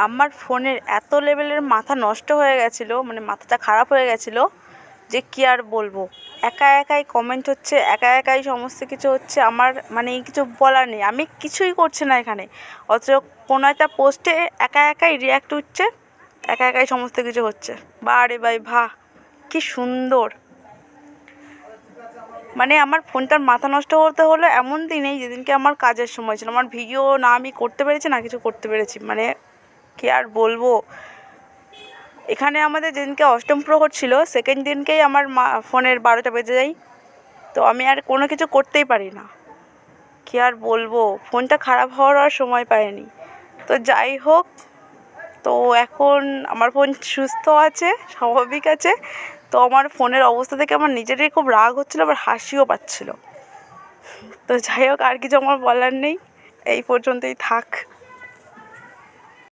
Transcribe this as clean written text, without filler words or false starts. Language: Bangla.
আমার ফোনের এত লেভেলের মাথা নষ্ট হয়ে গেছিলো, মানে মাথাটা খারাপ হয়ে গেছিলো যে কী আর বলবো। একা একাই কমেন্ট হচ্ছে, একা একাই সমস্ত কিছু হচ্ছে। আমার মানে কিছু বলার নেই, আমি কিছুই করছি না এখানে, অথচ কোনো একটা পোস্টে একা একাই রিয়্যাক্ট হচ্ছে, একা একাই সমস্ত কিছু হচ্ছে। বাহ রে ভাই বাহ, কী সুন্দর। মানে আমার ফোনটার মাথা নষ্ট করতে হলো এমন দিনেই যেদিনকে আমার কাজের সময় ছিল। আমার ভিডিও না আমি করতে পেরেছি না কিছু করতে পেরেছি, মানে কী আর বলবো। এখানে আমাদের যেদিনকে অষ্টম প্রহর ছিল, সেকেন্ড দিনকেই আমার ফোনের 12টা বেজে যায়। তো আমি আর কোনো কিছু করতেই পারি না, কী আর বলবো। ফোনটা খারাপ হওয়ার আর সময় পাইনি। তো যাই হোক, তো এখন আমার ফোন সুস্থ আছে, স্বাভাবিক আছে। তো আমার ফোনের অবস্থা দেখে আমার নিজেরই খুব রাগ হচ্ছিলো, আবার হাসিও পাচ্ছিলো। তো যাই হোক, আর কিছু আমার বলার নেই, এই পর্যন্তই থাক।